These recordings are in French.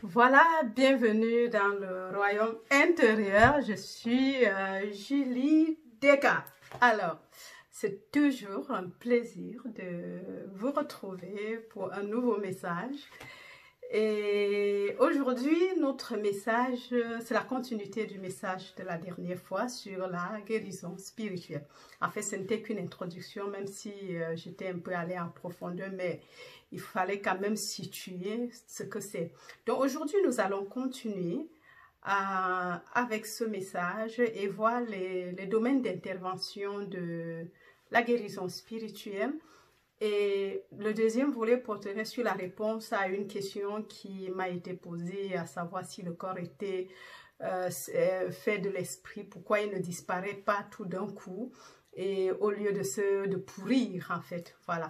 Voilà, bienvenue dans le royaume intérieur. Je suis Julie Descartes. Alors, c'est toujours un plaisir de vous retrouver pour un nouveau message. Et aujourd'hui, notre message, c'est la continuité du message de la dernière fois sur la guérison spirituelle. En fait, ce n'était qu'une introduction, même si j'étais un peu allée en profondeur, mais il fallait quand même situer ce que c'est. Donc aujourd'hui, nous allons continuer avec ce message et voir les domaines d'intervention de la guérison spirituelle. Et le deuxième volet porterait sur la réponse à une question qui m'a été posée, à savoir si le corps était fait de l'esprit, pourquoi il ne disparaît pas tout d'un coup, et au lieu de pourrir en fait, voilà.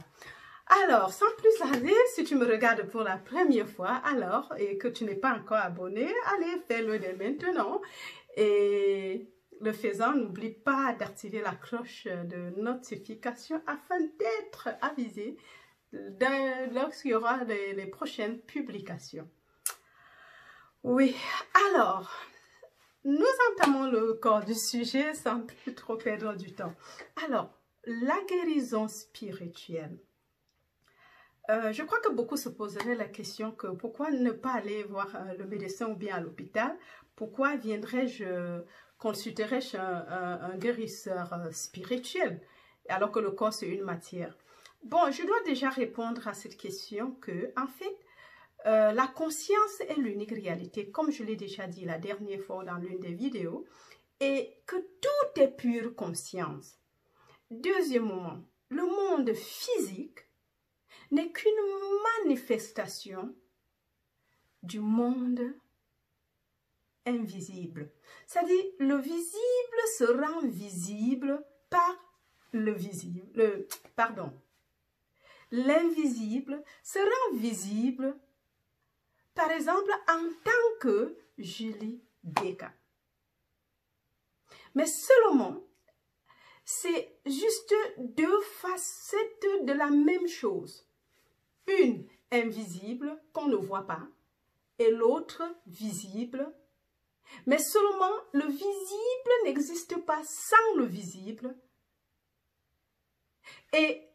Alors, sans plus tarder, si tu me regardes pour la première fois, alors, et que tu n'es pas encore abonné, allez, fais-le dès maintenant. Et le faisant, n'oublie pas d'activer la cloche de notification afin d'être avisé lorsqu'il y aura les prochaines publications. Oui, alors, nous entamons le corps du sujet sans plus trop perdre du temps. Alors, la guérison spirituelle. Je crois que beaucoup se poseraient la question que pourquoi ne pas aller voir le médecin ou bien à l'hôpital? Pourquoi consulterais-je un guérisseur spirituel alors que le corps c'est une matière? Bon, je dois déjà répondre à cette question que, en fait, la conscience est l'unique réalité, comme je l'ai déjà dit la dernière fois dans l'une des vidéos, et que tout est pure conscience. Deuxièmement, le monde physique n'est qu'une manifestation du monde invisible. C'est-à-dire, le visible se rend visible par le visible. L'invisible se rend visible, par exemple, en tant que Julie Descartes. Mais seulement, c'est juste deux facettes de la même chose. Une invisible qu'on ne voit pas et l'autre visible. Mais seulement le visible n'existe pas sans le visible. Et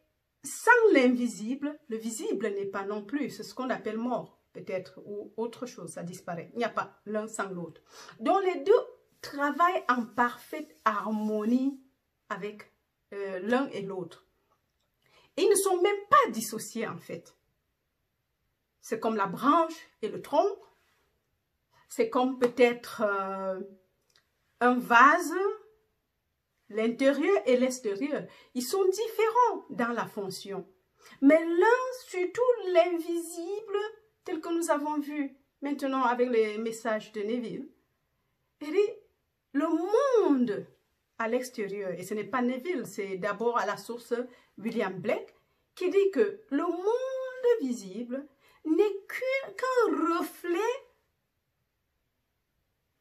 sans l'invisible, le visible n'est pas non plus. C'est ce qu'on appelle mort, peut-être, ou autre chose, ça disparaît. Il n'y a pas l'un sans l'autre. Donc les deux travaillent en parfaite harmonie avec l'un et l'autre. Ils ne sont même pas dissociés en fait. C'est comme la branche et le tronc. C'est comme peut-être un vase, l'intérieur et l'extérieur. Ils sont différents dans la fonction. Mais l'un, surtout l'invisible, tel que nous avons vu maintenant avec les messages de Neville, il dit, le monde à l'extérieur, et ce n'est pas Neville, c'est d'abord à la source William Blake, qui dit que le monde visible n'est qu'un reflet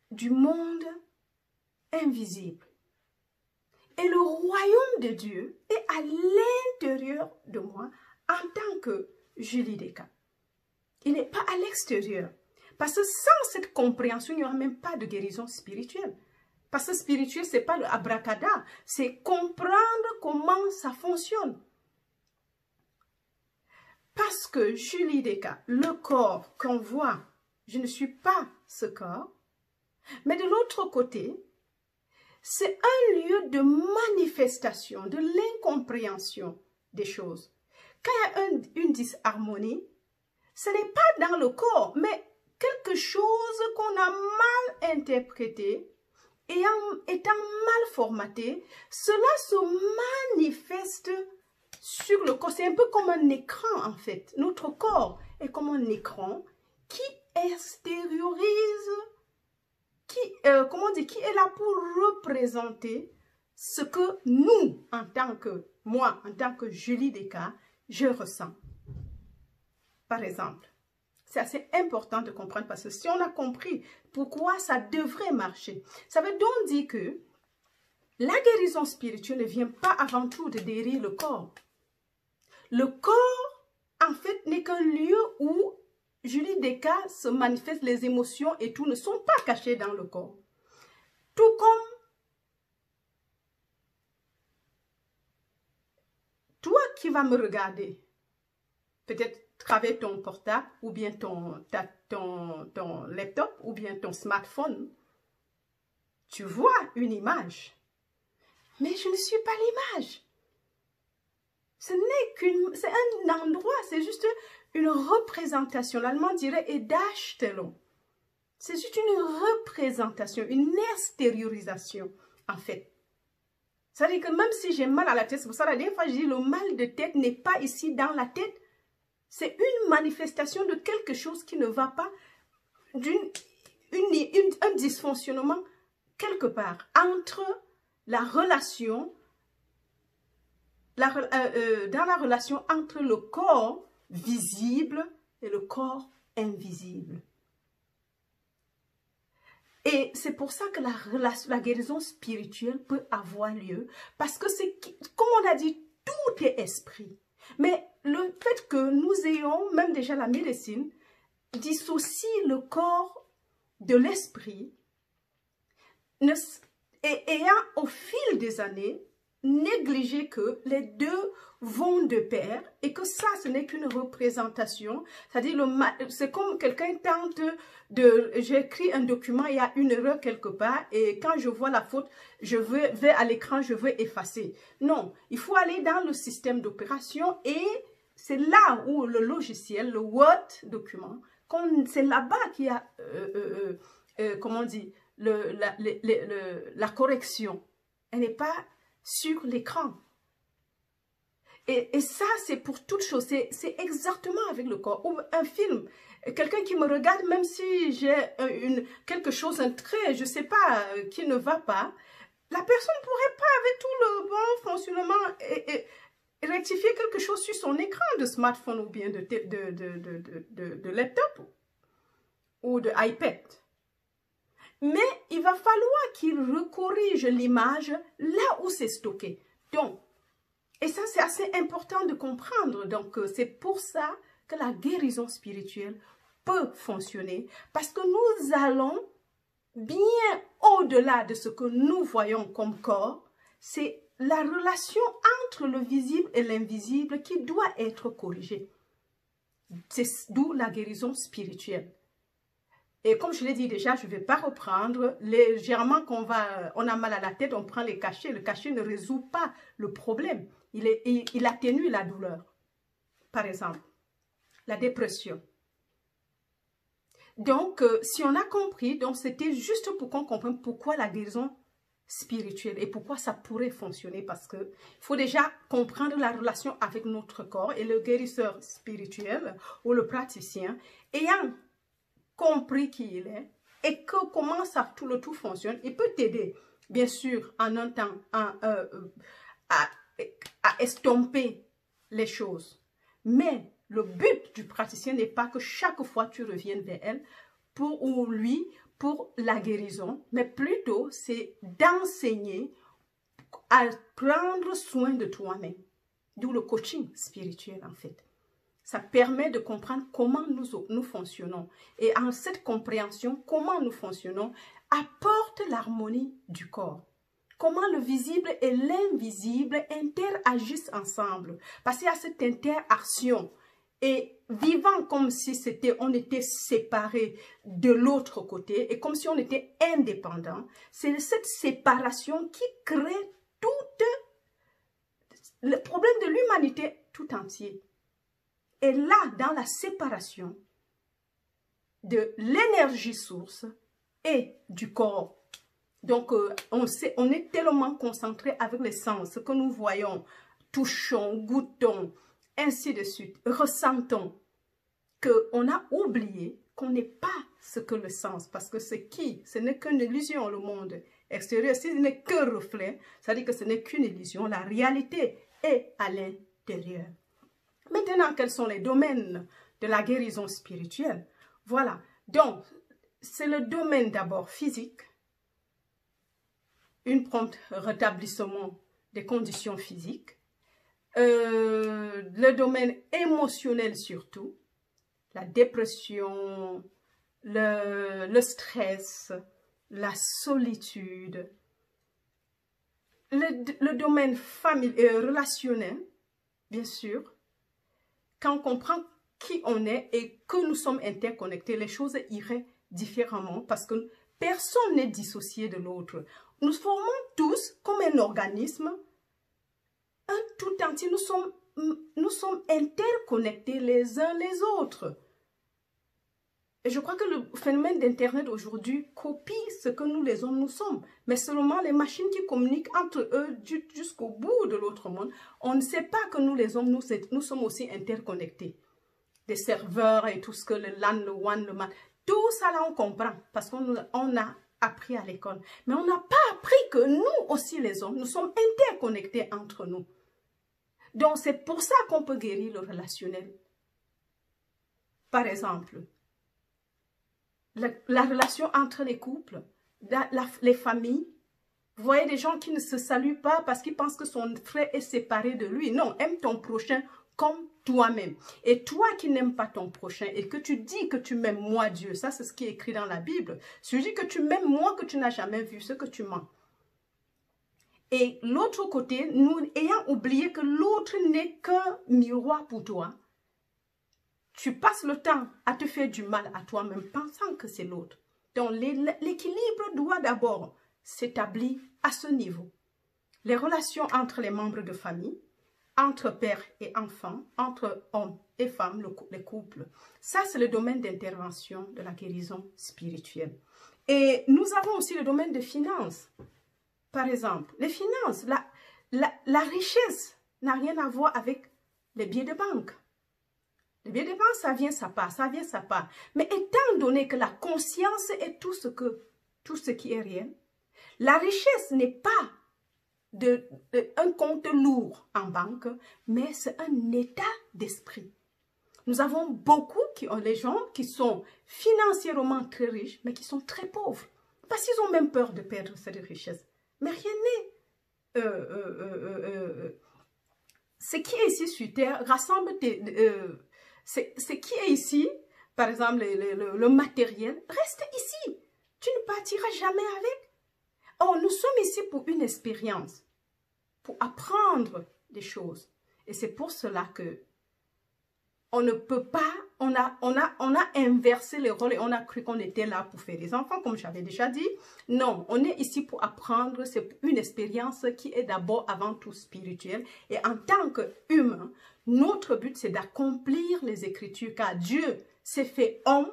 du monde invisible. Et le royaume de Dieu est à l'intérieur de moi en tant que Julie Descartes. Il n'est pas à l'extérieur. Parce que sans cette compréhension, il n'y aura même pas de guérison spirituelle. Parce que spirituel, ce n'est pas le abracadabra, c'est comprendre comment ça fonctionne. Parce que Julie Descartes, le corps qu'on voit, je ne suis pas ce corps, mais de l'autre côté, c'est un lieu de manifestation, de l'incompréhension des choses. Quand il y a une disharmonie, ce n'est pas dans le corps, mais quelque chose qu'on a mal interprété, et étant mal formaté, cela se manifeste sur le corps. C'est un peu comme un écran en fait. Notre corps est comme un écran qui extériorise, qui est là pour représenter ce que nous, en tant que Julie Descartes, je ressens. Par exemple, c'est assez important de comprendre parce que si on a compris pourquoi ça devrait marcher, ça veut donc dire que la guérison spirituelle ne vient pas avant tout de guérir le corps. Le corps, en fait, n'est qu'un lieu où Julie Desca se manifeste, les émotions et tout ne sont pas cachées dans le corps. Tout comme toi qui vas me regarder, peut-être travers ton portable ou bien ton laptop ou bien ton smartphone, tu vois une image. Mais je ne suis pas l'image. C'est un endroit, c'est juste une représentation. L'allemand dirait « Darstellung ». C'est juste une représentation, une extériorisation, en fait. Ça veut dire que même si j'ai mal à la tête, c'est pour ça la dernière fois je dis le mal de tête n'est pas ici dans la tête. C'est une manifestation de quelque chose qui ne va pas, un dysfonctionnement quelque part entre la relation, dans la relation entre le corps visible et le corps invisible. Et c'est pour ça que la guérison spirituelle peut avoir lieu, parce que c'est, comme on a dit, tout est esprit. Mais le fait que nous ayons, même déjà la médecine, dissocie le corps de l'esprit, ayant au fil des années négligé que les deux vont de pair et que ça, ce n'est qu'une représentation. C'est-à-dire, c'est comme quelqu'un tente de... J'écris un document, il y a une erreur quelque part et quand je vois la faute, je vais à l'écran, je veux effacer. Non, il faut aller dans le système d'opération et c'est là où le logiciel, le Word document, c'est là-bas qu'il y a, comment on dit, la correction. Elle n'est pas sur l'écran. Et ça, c'est pour toute chose. C'est exactement avec le corps. Ou un film. Quelqu'un qui me regarde, même si j'ai quelque chose, un trait, je ne sais pas, qui ne va pas, la personne ne pourrait pas, avec tout le bon fonctionnement, et rectifier quelque chose sur son écran de smartphone ou bien de laptop ou de iPad. Mais il va falloir qu'il recorrige l'image là où c'est stocké. Donc, et ça c'est assez important de comprendre. Donc, c'est pour ça que la guérison spirituelle peut fonctionner. Parce que nous allons bien au-delà de ce que nous voyons comme corps. C'est la relation entre le visible et l'invisible qui doit être corrigée. C'est d'où la guérison spirituelle. Et comme je l'ai dit déjà, je ne vais pas reprendre. Légèrement on a mal à la tête, on prend les cachets. Le cachet ne résout pas le problème. Il atténue la douleur. Par exemple, la dépression. Donc, si on a compris, donc c'était juste pour qu'on comprenne pourquoi la guérison spirituelle et pourquoi ça pourrait fonctionner. Parce qu'il faut déjà comprendre la relation avec notre corps et le guérisseur spirituel ou le praticien ayant compris qui il est et comment ça tout le tout fonctionne, il peut t'aider, bien sûr, en un temps à estomper les choses. Mais le but du praticien n'est pas que chaque fois tu reviennes vers elle ou lui pour la guérison, mais plutôt c'est d'enseigner à prendre soin de toi-même. D'où le coaching spirituel en fait. Ça permet de comprendre comment nous fonctionnons. Et en cette compréhension, comment nous fonctionnons, apporte l'harmonie du corps. Comment le visible et l'invisible interagissent ensemble. Parce qu'il y a cette interaction. Et vivant comme si on était séparés de l'autre côté et comme si on était indépendants, c'est cette séparation qui crée tout le problème de l'humanité tout entier. Et là, dans la séparation de l'énergie source et du corps, donc on est tellement concentré avec les sens, ce que nous voyons, touchons, goûtons, ainsi de suite, ressentons, qu'on a oublié qu'on n'est pas ce que le sens, parce que ce n'est qu'une illusion, le monde extérieur, ce n'est que reflet, ça veut dire que ce n'est qu'une illusion, la réalité est à l'intérieur. Maintenant, quels sont les domaines de la guérison spirituelle? Voilà. Donc, c'est le domaine d'abord physique, une prompte rétablissement des conditions physiques, le domaine émotionnel surtout, la dépression, le stress, la solitude, le domaine relationnel, bien sûr. Quand on comprend qui on est et que nous sommes interconnectés, les choses iraient différemment parce que personne n'est dissocié de l'autre. Nous formons tous comme un organisme, un tout entier. Nous sommes interconnectés les uns les autres. Et je crois que le phénomène d'Internet aujourd'hui copie ce que nous les hommes nous sommes. Mais seulement les machines qui communiquent entre eux jusqu'au bout de l'autre monde. On ne sait pas que nous les hommes, nous sommes aussi interconnectés. Des serveurs et tout ce que le LAN, le WAN, le MAN. Tout ça là on comprend parce qu'on a appris à l'école. Mais on n'a pas appris que nous aussi les hommes, nous sommes interconnectés entre nous. Donc c'est pour ça qu'on peut guérir le relationnel. Par exemple, la relation entre les couples, les familles. Vous voyez des gens qui ne se saluent pas parce qu'ils pensent que son frère est séparé de lui. Non, aime ton prochain comme toi-même. Et toi qui n'aimes pas ton prochain et que tu dis que tu m'aimes moi Dieu, ça c'est ce qui est écrit dans la Bible. Si tu dis que tu m'aimes moi que tu n'as jamais vu, ce que tu mens. Et l'autre côté, nous ayant oublié que l'autre n'est qu'un miroir pour toi, tu passes le temps à te faire du mal à toi-même, pensant que c'est l'autre. Donc, l'équilibre doit d'abord s'établir à ce niveau. Les relations entre les membres de famille, entre père et enfant, entre hommes et femmes, les couples. Ça, c'est le domaine d'intervention de la guérison spirituelle. Et nous avons aussi le domaine des finances. Par exemple, les finances, la richesse n'a rien à voir avec les billets de banque. Les billets de banque, ça vient, ça part, ça vient, ça part. Mais étant donné que la conscience est tout ce qui est réel, la richesse n'est pas un compte lourd en banque, mais c'est un état d'esprit. Nous avons beaucoup les gens qui sont financièrement très riches, mais qui sont très pauvres. Parce qu'ils ont même peur de perdre cette richesse. Mais rien n'est. Ce qui est ici sur terre rassemble ce qui est ici, par exemple le matériel, reste ici. Tu ne partiras jamais avec. Or, nous sommes ici pour une expérience, pour apprendre des choses. Et c'est pour cela que on ne peut pas, on a inversé les rôles et on a cru qu'on était là pour faire des enfants, comme j'avais déjà dit. Non, on est ici pour apprendre, c'est une expérience qui est d'abord avant tout spirituelle. Et en tant qu'humain, notre but c'est d'accomplir les Écritures, car Dieu s'est fait homme.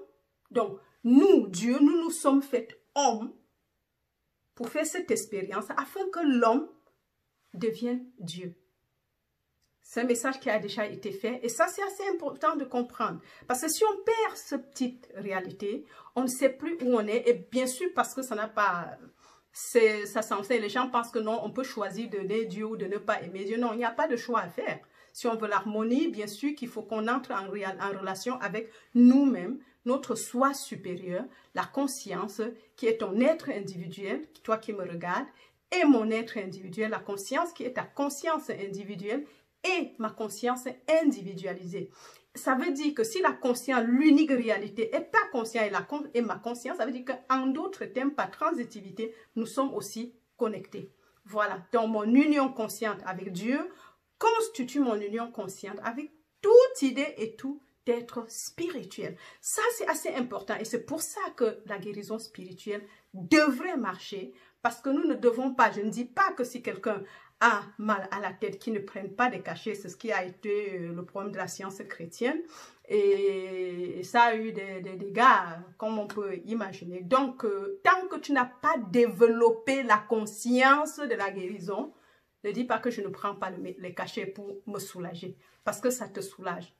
Donc, Dieu, nous nous sommes faits hommes pour faire cette expérience afin que l'homme devienne Dieu. C'est un message qui a déjà été fait et ça c'est assez important de comprendre. Parce que si on perd cette petite réalité, on ne sait plus où on est. Et bien sûr parce que ça n'a pas... ça s'enseigne. Les gens pensent que non, on peut choisir d'aimer Dieu ou de ne pas aimer Dieu. Non, il n'y a pas de choix à faire. Si on veut l'harmonie, bien sûr qu'il faut qu'on entre en relation avec nous-mêmes, notre soi supérieur, la conscience qui est ton être individuel, toi qui me regardes, et mon être individuel, la conscience qui est ta conscience individuelle, et ma conscience individualisée. Ça veut dire que si la conscience, l'unique réalité, est ta conscience et ma conscience, ça veut dire qu'en d'autres termes, par transitivité, nous sommes aussi connectés. Voilà, donc mon union consciente avec Dieu constitue mon union consciente avec toute idée et tout être spirituel. Ça, c'est assez important et c'est pour ça que la guérison spirituelle devrait marcher parce que nous ne devons pas, je ne dis pas que si quelqu'un a mal à la tête, qui ne prennent pas des cachets, c'est ce qui a été le problème de la science chrétienne et ça a eu des dégâts comme on peut imaginer. Donc, tant que tu n'as pas développé la conscience de la guérison, ne dis pas que je ne prends pas les cachets pour me soulager parce que ça te soulage.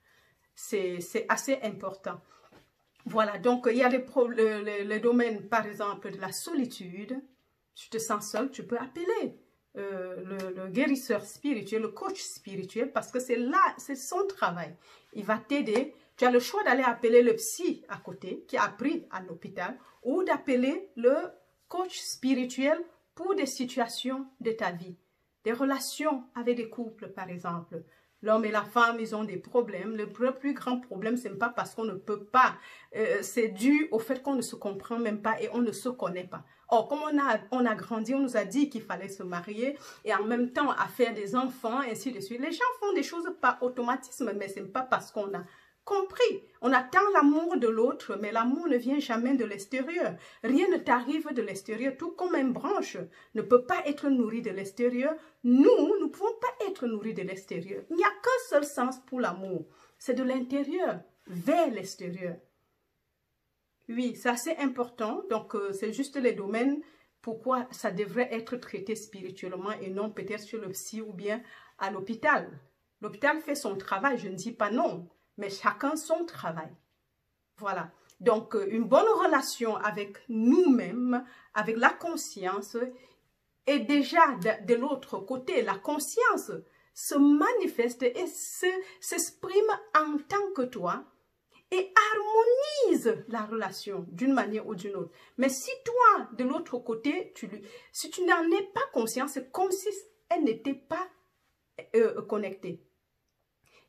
C'est assez important. Voilà, donc il y a les domaines, par exemple, de la solitude. Tu te sens seul, tu peux appeler le guérisseur spirituel, le coach spirituel, parce que c'est là, c'est son travail. Il va t'aider. Tu as le choix d'aller appeler le psy à côté, qui a appris à l'hôpital, ou d'appeler le coach spirituel pour des situations de ta vie. Des relations avec des couples, par exemple. L'homme et la femme, ils ont des problèmes. Le plus grand problème, ce n'est pas parce qu'on ne peut pas. C'est dû au fait qu'on ne se comprend même pas et on ne se connaît pas. Or, comme on a grandi, on nous a dit qu'il fallait se marier et en même temps à faire des enfants, ainsi de suite. Les gens font des choses par automatisme, mais ce n'est pas parce qu'on a compris. On attend l'amour de l'autre, mais l'amour ne vient jamais de l'extérieur. Rien ne t'arrive de l'extérieur, tout comme une branche ne peut pas être nourrie de l'extérieur. Nous ne pouvons pas être nourris de l'extérieur. Il n'y a qu'un seul sens pour l'amour, c'est de l'intérieur vers l'extérieur. Oui, c'est assez important, donc c'est juste les domaines pourquoi ça devrait être traité spirituellement et non peut-être sur le psy ou bien à l'hôpital. L'hôpital fait son travail, je ne dis pas non, mais chacun son travail. Voilà. Donc, une bonne relation avec nous-mêmes, avec la conscience, et déjà de l'autre côté, la conscience se manifeste et s'exprime en tant que toi et harmonise la relation d'une manière ou d'une autre. Mais si toi, de l'autre côté, si tu n'en es pas conscient, c'est comme si elle n'était pas connectée.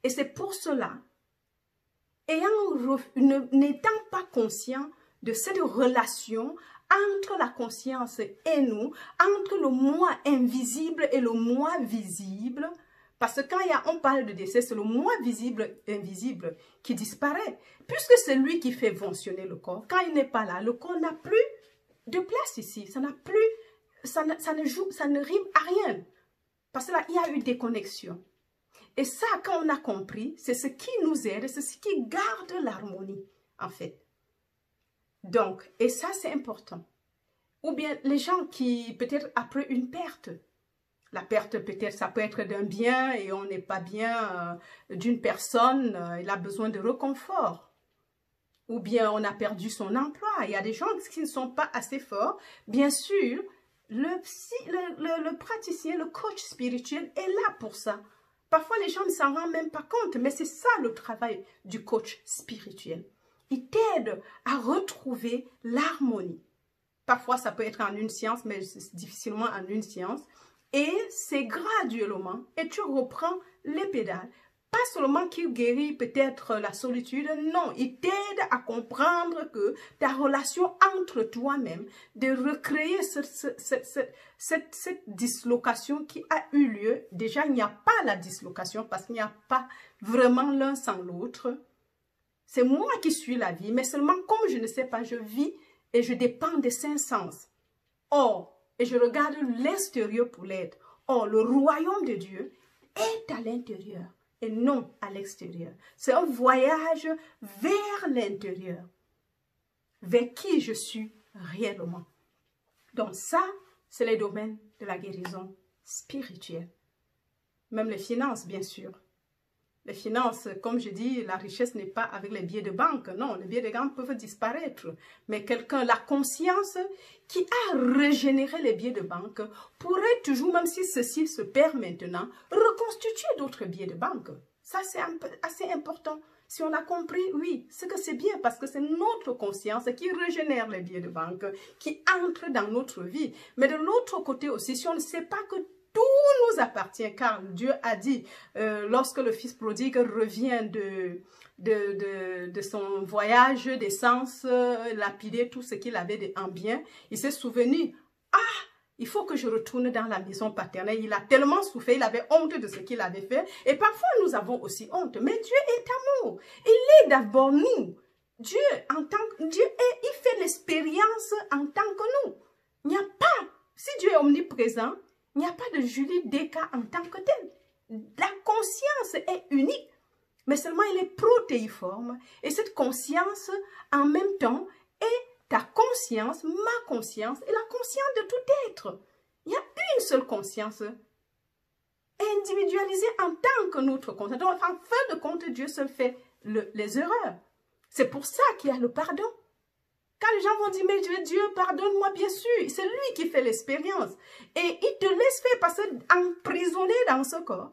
Et c'est pour cela, n'étant pas conscient de cette relation entre la conscience et nous, entre le moi invisible et le moi visible, parce que quand on parle de décès, c'est le moi visible invisible qui disparaît, puisque c'est lui qui fait fonctionner le corps. Quand il n'est pas là, le corps n'a plus de place ici, ça n'a plus, ça ne rime à rien, parce que là, il y a eu des connexions. Et ça, quand on a compris, c'est ce qui nous aide, c'est ce qui garde l'harmonie, en fait. Donc, et ça, c'est important. Ou bien les gens qui, peut-être après une perte, la perte, peut-être, ça peut être d'un bien et on n'est pas bien d'une personne, il a besoin de réconfort. Ou bien on a perdu son emploi. Il y a des gens qui ne sont pas assez forts. Bien sûr, le praticien, le coach spirituel est là pour ça. Parfois, les gens ne s'en rendent même pas compte, mais c'est ça le travail du coach spirituel. Il t'aide à retrouver l'harmonie. Parfois, ça peut être en une séance, mais difficilement en une séance. Et c'est graduellement, et tu reprends les pédales. Pas seulement qu'il guérit peut-être la solitude, non, il t'aide à comprendre que ta relation entre toi-même, de recréer cette dislocation qui a eu lieu. Déjà, il n'y a pas la dislocation parce qu'il n'y a pas vraiment l'un sans l'autre. C'est moi qui suis la vie, mais seulement comme je ne sais pas, je vis et je dépends des cinq sens. Or, et je regarde l'extérieur pour l'aide. Or, le royaume de Dieu est à l'intérieur et non à l'extérieur. C'est un voyage vers l'intérieur, vers qui je suis réellement. Donc ça, c'est les domaines de la guérison spirituelle. Même les finances, bien sûr. Les finances, comme je dis, la richesse n'est pas avec les billets de banque. Non, les billets de banque peuvent disparaître. Mais quelqu'un, la conscience qui a régénéré les billets de banque pourrait toujours, même si ceci se perd maintenant, reconstituer d'autres billets de banque. Ça, c'est assez important. Si on a compris, oui, c'est que c'est bien parce que c'est notre conscience qui régénère les billets de banque, qui entre dans notre vie. Mais de l'autre côté aussi, si on ne sait pas que tout nous appartient, car Dieu a dit, lorsque le fils prodigue revient de son voyage d'essence, lapidé tout ce qu'il avait en bien, il s'est souvenu, ah, il faut que je retourne dans la maison paternelle. Il a tellement souffert, il avait honte de ce qu'il avait fait. Et parfois, nous avons aussi honte. Mais Dieu est amour. Il est d'abord nous. Dieu, il fait l'expérience en tant que nous. Il n'y a pas, si Dieu est omniprésent, il n'y a pas de Julie Deka en tant que telle. La conscience est unique, mais seulement elle est protéiforme. Et cette conscience, en même temps, est ta conscience, ma conscience et la conscience de tout être. Il y a une seule conscience individualisée en tant que notre conscience. Donc, en fin de compte, Dieu seul fait les erreurs. C'est pour ça qu'il y a le pardon. Quand les gens vont dire, mais Dieu, pardonne-moi, bien sûr, c'est lui qui fait l'expérience. Et il te laisse faire parce qu'emprisonné dans ce corps,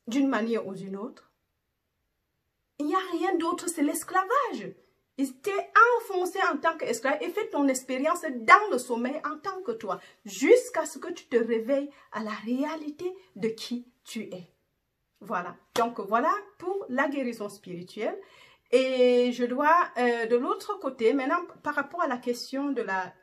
d'une manière ou d'une autre, il n'y a rien d'autre, c'est l'esclavage. Il t'est enfoncé en tant qu'esclave et fait ton expérience dans le sommeil en tant que toi, jusqu'à ce que tu te réveilles à la réalité de qui tu es. Voilà. Donc, voilà pour la guérison spirituelle. Et je dois, de l'autre côté, maintenant, par rapport à la question de la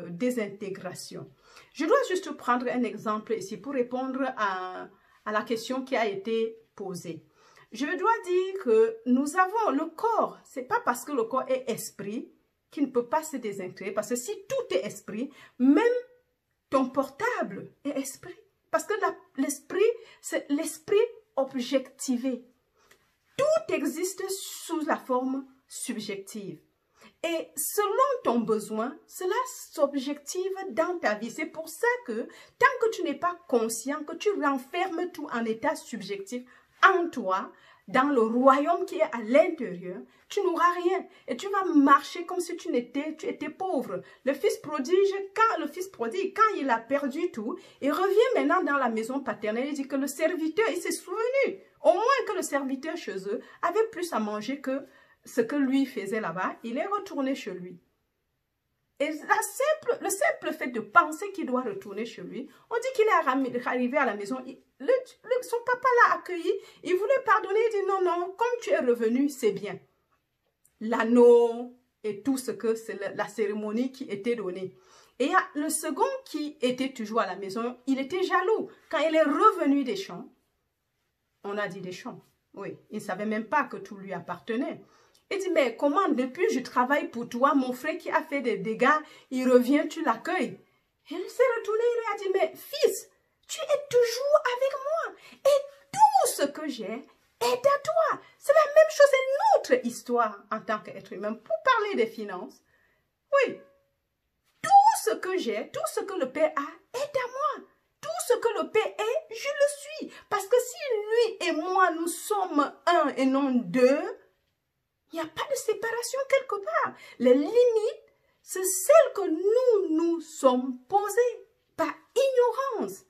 désintégration, je dois juste prendre un exemple ici pour répondre à la question qui a été posée. Je dois dire que nous avons le corps, c'est pas parce que le corps est esprit qu'il ne peut pas se désintégrer, parce que si tout est esprit, même ton portable est esprit. Parce que l'esprit, c'est l'esprit objectivé. Tout existe sous la forme subjective. Et selon ton besoin, cela s'objective dans ta vie. C'est pour ça que tant que tu n'es pas conscient, que tu renfermes tout en état subjectif en toi, dans le royaume qui est à l'intérieur, tu n'auras rien. Et tu vas marcher comme si tu étais pauvre. Le fils prodigue, quand il a perdu tout, il revient maintenant dans la maison paternelle. Il dit que le serviteur, il s'est souvenu, au moins que le serviteur chez eux avait plus à manger que ce que lui faisait là-bas. Il est retourné chez lui. Et le simple fait de penser qu'il doit retourner chez lui, on dit qu'il est arrivé à la maison, son papa l'a accueilli, il voulait pardonner, il dit non, non, comme tu es revenu, c'est bien. L'anneau et tout ce que c'est la cérémonie qui était donnée. Et il y a le second qui était toujours à la maison, il était jaloux. Quand il est revenu des champs, on a dit des champs, oui, il ne savait même pas que tout lui appartenait. Il dit, mais comment, depuis je travaille pour toi, mon frère qui a fait des dégâts, il revient, tu l'accueilles. Il s'est retourné, il a dit, mais fils, tu es toujours avec moi. Et tout ce que j'ai est à toi. C'est la même chose, c'est notre histoire en tant qu'être humain. Pour parler des finances, oui, tout ce que j'ai, tout ce que le Père a est à moi. Tout ce que le Père est, je le suis. Parce que si lui et moi, nous sommes un et non deux, il n'y a pas de séparation quelque part. Les limites, c'est celles que nous sommes posées par ignorance.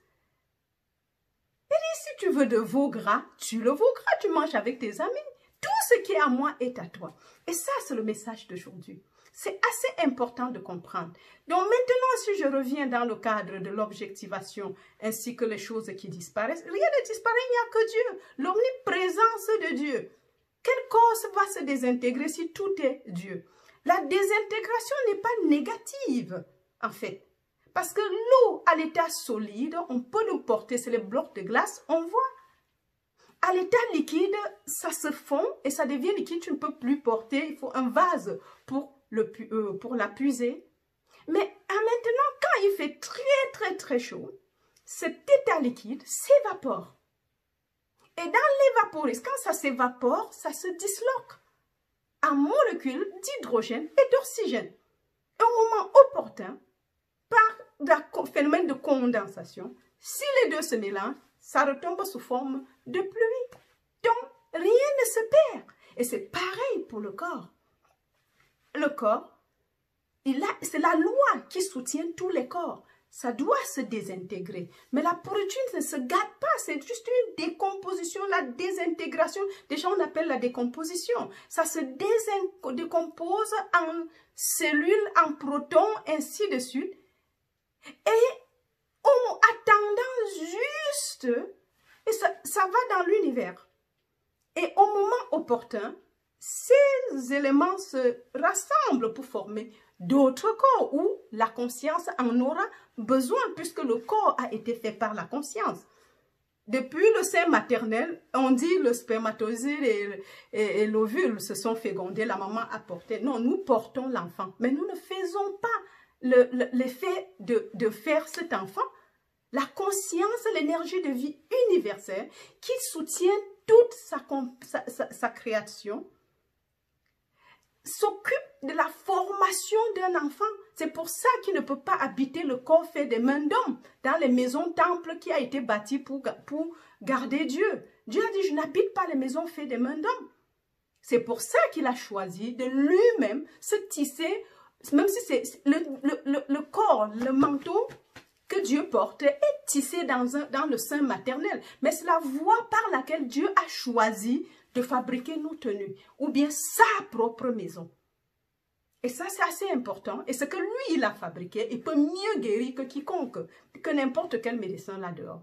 Et si tu veux de veau gras, tu le veau gras, tu manges avec tes amis. Tout ce qui est à moi est à toi. Et ça, c'est le message d'aujourd'hui. C'est assez important de comprendre. Donc maintenant, si je reviens dans le cadre de l'objectivation ainsi que les choses qui disparaissent, rien ne disparaît, il n'y a que Dieu, l'omniprésence de Dieu. Quelle cause va se désintégrer si tout est Dieu? La désintégration n'est pas négative, en fait. Parce que l'eau à l'état solide, on peut le porter, c'est les blocs de glace, on voit. À l'état liquide, ça se fond et ça devient liquide, tu ne peux plus porter, il faut un vase pour la puiser. Mais maintenant, quand il fait très chaud, cet état liquide s'évapore. Et dans l'évaporisme, quand ça s'évapore, ça se disloque en molécules d'hydrogène et d'oxygène. Et au moment opportun, par le phénomène de condensation, si les deux se mélangent, ça retombe sous forme de pluie. Donc, rien ne se perd. Et c'est pareil pour le corps. Le corps, c'est la loi qui soutient tous les corps. Ça doit se désintégrer. Mais la pourriture ne se gâte pas. C'est juste une décomposition, la désintégration. Déjà, on appelle la décomposition. Ça se décompose en cellules, en protons, ainsi de suite. Et en attendant juste, et ça va dans l'univers. Et au moment opportun, ces éléments se rassemblent pour former d'autres corps où la conscience en aura besoin puisque le corps a été fait par la conscience. Depuis le sein maternel, on dit le spermatozoïde et l'ovule se sont fécondés, la maman a porté. Non, nous portons l'enfant, mais nous ne faisons pas l'effet de faire cet enfant. La conscience, l'énergie de vie universelle qui soutient toute sa création, s'occupe de la formation d'un enfant. C'est pour ça qu'il ne peut pas habiter le corps fait des mains d'homme dans les maisons temples qui a été bâties pour garder Dieu. Dieu a dit, je n'habite pas les maisons faites des mains d'homme. C'est pour ça qu'il a choisi de lui-même se tisser, même si c'est le corps, le manteau que Dieu porte est tissé dans le sein maternel. Mais c'est la voie par laquelle Dieu a choisi de fabriquer nos tenues, ou bien sa propre maison. Et ça, c'est assez important. Et ce que lui, il a fabriqué, il peut mieux guérir que quiconque, que n'importe quel médecin là-dehors.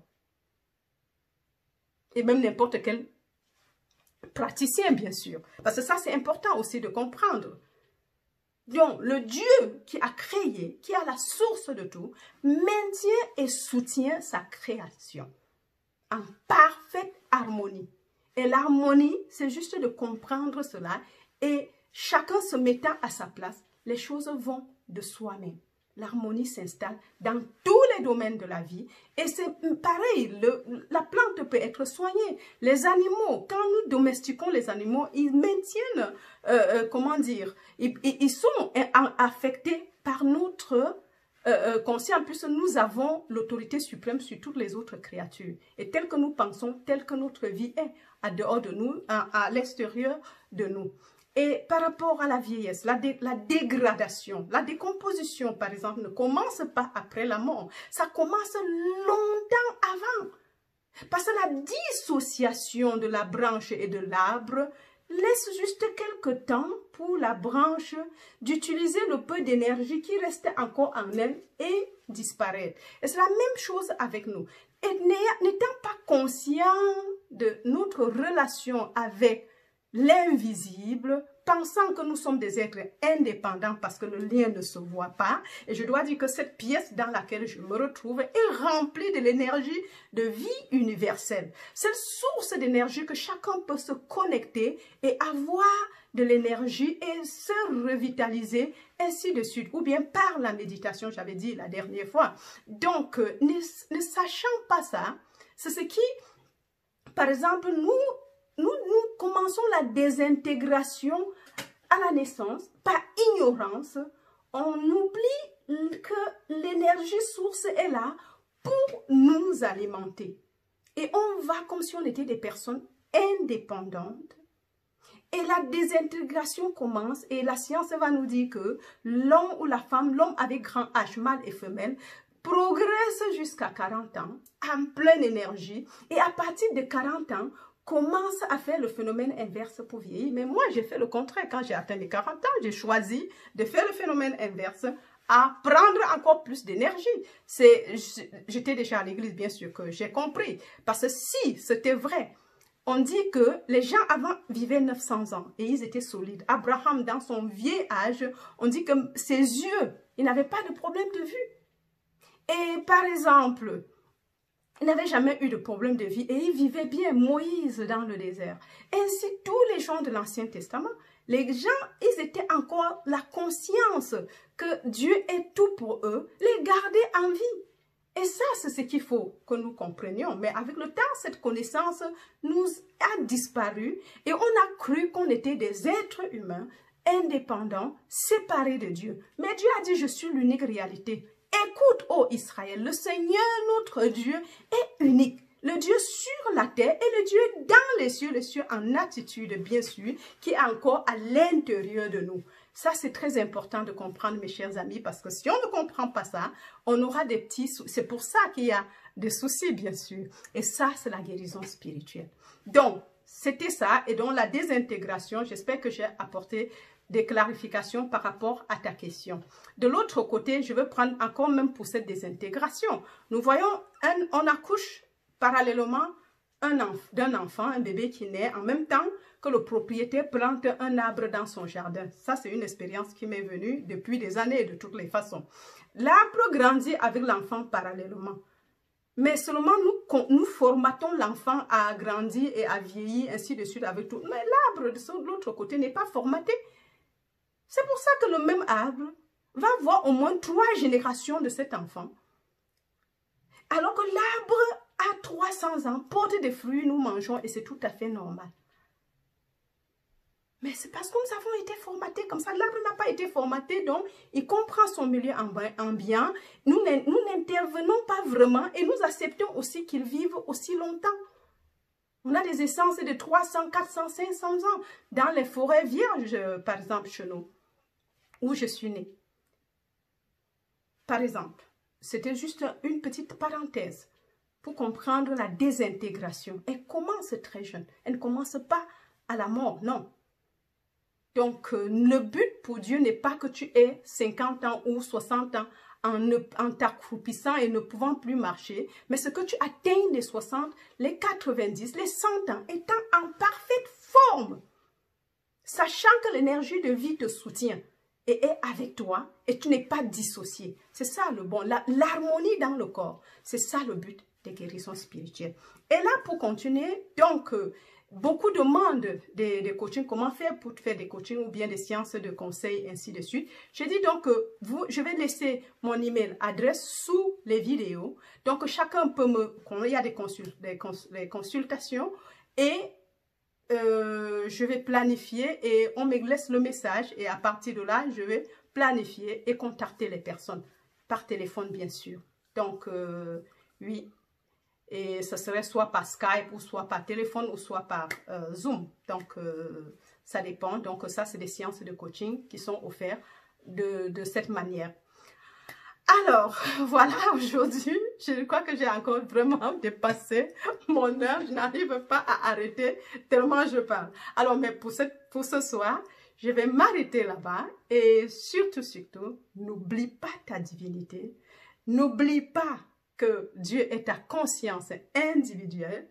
et même n'importe quel praticien, bien sûr. Parce que ça, c'est important aussi de comprendre. Donc, le Dieu qui a créé, qui a la source de tout, maintient et soutient sa création en parfaite harmonie. Et l'harmonie, c'est juste de comprendre cela et chacun se mettant à sa place, les choses vont de soi-même. L'harmonie s'installe dans tous les domaines de la vie et c'est pareil, la plante peut être soignée. Les animaux, quand nous domestiquons les animaux, ils maintiennent, comment dire, ils sont affectés par notre conscience. En plus, nous avons l'autorité suprême sur toutes les autres créatures. Et tel que nous pensons, tel que notre vie est, à dehors de nous, à l'extérieur de nous. Et par rapport à la vieillesse, la dégradation, la décomposition, par exemple, ne commence pas après la mort. Ça commence longtemps avant. Parce que la dissociation de la branche et de l'arbre laisse juste quelque temps pour la branche d'utiliser le peu d'énergie qui reste encore en elle et disparaître. Et c'est la même chose avec nous. Et n'étant pas conscient de notre relation avec l'invisible, pensant que nous sommes des êtres indépendants parce que le lien ne se voit pas. Et je dois dire que cette pièce dans laquelle je me retrouve est remplie de l'énergie de vie universelle. Cette source d'énergie que chacun peut se connecter et avoir de l'énergie et se revitaliser, ainsi de suite. Ou bien par la méditation, j'avais dit la dernière fois. Donc, ne sachant pas ça, c'est ce qui, par exemple, nous commençons la désintégration à la naissance, par ignorance. On oublie que l'énergie source est là pour nous alimenter. Et on va comme si on était des personnes indépendantes. Et la désintégration commence et la science va nous dire que l'homme ou la femme, l'homme avec grand H, mâle et femelle, progresse jusqu'à 40 ans en pleine énergie. Et à partir de 40 ans, commence à faire le phénomène inverse pour vieillir. Mais moi, j'ai fait le contraire. Quand j'ai atteint les 40 ans, j'ai choisi de faire le phénomène inverse à prendre encore plus d'énergie. J'étais déjà à l'église, bien sûr, que j'ai compris. Parce que si c'était vrai, on dit que les gens avant vivaient 900 ans et ils étaient solides. Abraham, dans son vieil âge, on dit que ses yeux, il n'avait pas de problème de vue. Et par exemple, il n'avait jamais eu de problème de vie et il vivait bien. Moïse dans le désert. Ainsi, tous les gens de l'Ancien Testament, les gens, ils étaient encore la conscience que Dieu est tout pour eux, les garder en vie. Et ça, c'est ce qu'il faut que nous comprenions. Mais avec le temps, cette connaissance nous a disparu et on a cru qu'on était des êtres humains indépendants, séparés de Dieu. Mais Dieu a dit, je suis l'unique réalité. Écoute, ô Israël, le Seigneur, notre Dieu, est unique. Le Dieu sur la terre et le Dieu dans les cieux en attitude, bien sûr, qui est encore à l'intérieur de nous. Ça, c'est très important de comprendre, mes chers amis, parce que si on ne comprend pas ça, on aura des petits soucis. C'est pour ça qu'il y a des soucis, bien sûr. Et ça, c'est la guérison spirituelle. Donc, c'était ça. Et donc, la désintégration, j'espère que j'ai apporté des clarifications par rapport à ta question. De l'autre côté, je veux prendre encore même pour cette désintégration. Nous voyons, on accouche parallèlement d'un enfant, un bébé qui naît en même temps que le propriétaire plante un arbre dans son jardin. Ça, c'est une expérience qui m'est venue depuis des années de toutes les façons. L'arbre grandit avec l'enfant parallèlement. Mais seulement nous formatons l'enfant à grandir et à vieillir, ainsi de suite avec tout. Mais l'arbre de l'autre côté n'est pas formaté. C'est pour ça que le même arbre va avoir au moins 3 générations de cet enfant. Alors que l'arbre a 300 ans, porte des fruits, nous mangeons et c'est tout à fait normal. Mais c'est parce que nous avons été formatés comme ça. L'arbre n'a pas été formaté, donc il comprend son milieu ambiant. Nous n'intervenons pas vraiment et nous acceptons aussi qu'il vive aussi longtemps. On a des essences de 300, 400, 500 ans dans les forêts vierges, par exemple, chez nous, où je suis née. Par exemple, c'était juste une petite parenthèse pour comprendre la désintégration. Elle commence très jeune. Elle ne commence pas à la mort, non. Donc, le but pour Dieu n'est pas que tu aies 50 ans ou 60 ans en t'accroupissant et ne pouvant plus marcher, mais ce que tu atteignes les 60, les 90, les 100 ans, étant en parfaite forme, sachant que l'énergie de vie te soutient et est avec toi et tu n'es pas dissocié. C'est ça le bon, l'harmonie dans le corps. C'est ça le but des guérisons spirituelles. Et là, pour continuer, donc, beaucoup demandent des coachings, comment faire pour faire des coachings ou bien des séances de conseil, ainsi de suite. Je dis donc, je vais laisser mon email adresse sous les vidéos. Donc, chacun peut quand il y a des consultations et je vais planifier et on me laisse le message et à partir de là, je vais planifier et contacter les personnes par téléphone, bien sûr. Donc, oui, et ce serait soit par Skype ou soit par téléphone ou soit par Zoom. Donc, ça dépend. Donc, ça, c'est des séances de coaching qui sont offertes de cette manière. Alors, voilà, aujourd'hui, je crois que j'ai encore vraiment dépassé mon heure. Je n'arrive pas à arrêter tellement je parle. Alors, mais pour ce soir, je vais m'arrêter là-bas. Et surtout, n'oublie pas ta divinité. N'oublie pas que Dieu est ta conscience individuelle.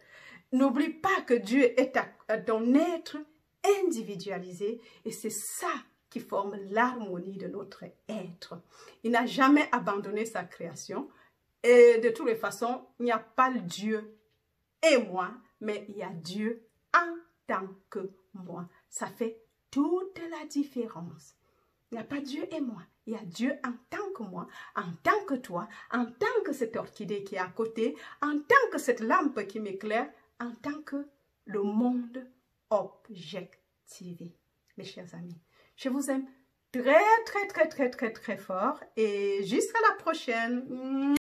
N'oublie pas que Dieu est ton être individualisé. Et c'est ça qui forme l'harmonie de notre être. Il n'a jamais abandonné sa création. Et de toutes les façons, il n'y a pas le Dieu et moi, mais il y a Dieu en tant que moi. Ça fait toute la différence. Il n'y a pas Dieu et moi. Il y a Dieu en tant que moi, en tant que toi, en tant que cette orchidée qui est à côté, en tant que cette lampe qui m'éclaire, en tant que le monde objectivé. Mes chers amis, je vous aime très fort et jusqu'à la prochaine.